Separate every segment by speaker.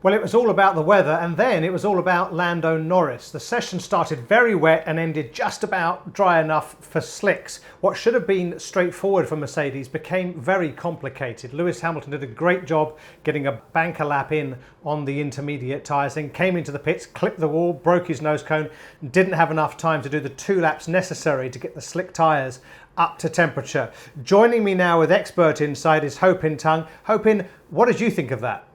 Speaker 1: Well, it was all about the weather, and then it was all about Lando Norris. The session started very wet and ended just about dry enough for slicks. What should have been straightforward for Mercedes became very complicated. Lewis Hamilton did a great job getting a banker lap in on the intermediate tyres, then came into the pits, clipped the wall, broke his nose cone, and didn't have enough time to do the 2 laps necessary to get the slick tyres up to temperature. Joining me now with expert insight is Ho-Pin Tung. Ho-Pin, what did you think of that?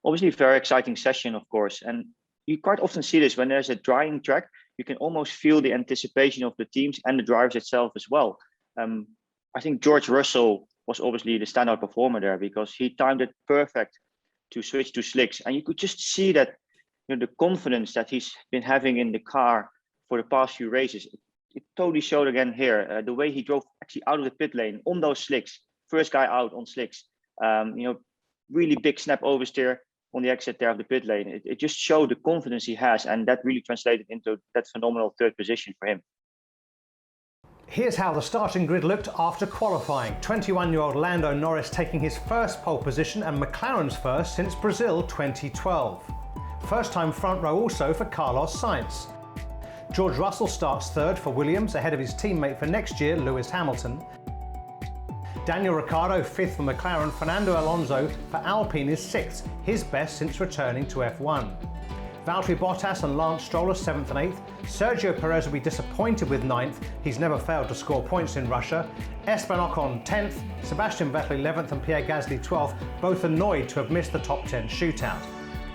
Speaker 2: Obviously, a very exciting session, of course. And you quite often see this when there's a drying track, you can almost feel the anticipation of the teams and the drivers itself as well. I think George Russell was obviously the standout performer there because he timed it perfect to switch to slicks. And you could just see that, the confidence that he's been having in the car for the past few races. It totally showed again here. The way he drove actually out of the pit lane on those slicks, first guy out on slicks, really big snap oversteer on the exit there of the pit lane. It just showed the confidence he has, and that really translated into that phenomenal 3rd position for him.
Speaker 1: Here's how the starting grid looked after qualifying. 21-year-old Lando Norris taking his first pole position and McLaren's first since Brazil 2012. First time front row also for Carlos Sainz. George Russell starts 3rd for Williams ahead of his teammate for next year, Lewis Hamilton. Daniel Ricciardo 5th for McLaren, Fernando Alonso for Alpine is 6th, his best since returning to F1. Valtteri Bottas and Lance Stroll are 7th and 8th. Sergio Perez will be disappointed with 9th, he's never failed to score points in Russia. Esteban Ocon 10th, Sebastian Vettel 11th and Pierre Gasly 12th, both annoyed to have missed the top 10 shootout.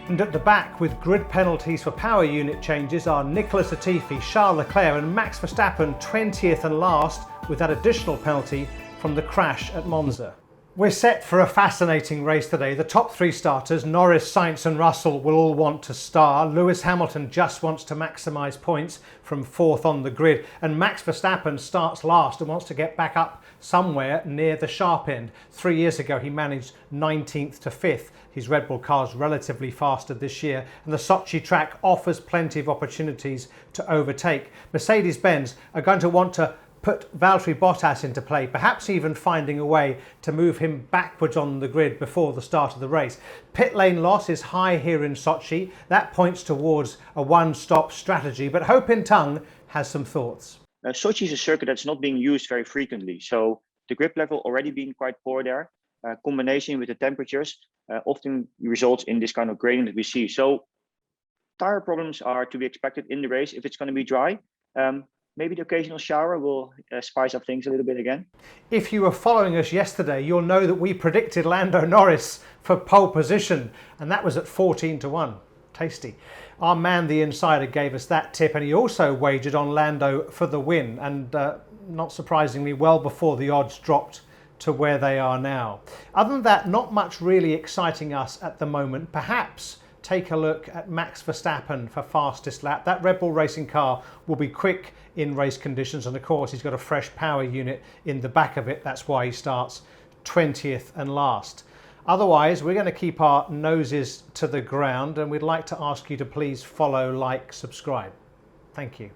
Speaker 1: And at the back, with grid penalties for power unit changes, are Nicholas Latifi, Charles Leclerc and Max Verstappen 20th and last, with that additional penalty from the crash at Monza. We're set for a fascinating race today. The top 3 starters, Norris, Sainz and Russell, will all want to star. Lewis Hamilton just wants to maximise points from 4th on the grid. And Max Verstappen starts last and wants to get back up somewhere near the sharp end. 3 years ago he managed 19th to 5th. His Red Bull car's relatively faster this year, and the Sochi track offers plenty of opportunities to overtake. Mercedes-Benz are going to want to put Valtteri Bottas into play, perhaps even finding a way to move him backwards on the grid before the start of the race. Pit lane loss is high here in Sochi. That points towards a one-stop strategy, but Ho-Pin Tung has some thoughts.
Speaker 2: Sochi is a circuit that's not being used very frequently, so the grip level already being quite poor there. Combination with the temperatures often results in this kind of gradient that we see. So tire problems are to be expected in the race if it's going to be dry. Maybe the occasional shower will spice up things a little bit again.
Speaker 1: If you were following us yesterday, you'll know that we predicted Lando Norris for pole position, and that was at 14 to 1. Tasty. Our man, the insider, gave us that tip, and he also wagered on Lando for the win, and not surprisingly, well before the odds dropped to where they are now. Other than that, not much really exciting us at the moment. Perhaps take a look at Max Verstappen for fastest lap. That Red Bull racing car will be quick in race conditions, and of course he's got a fresh power unit in the back of it. That's why he starts 20th and last. Otherwise, we're going to keep our noses to the ground, and we'd like to ask you to please follow, like, subscribe. Thank you.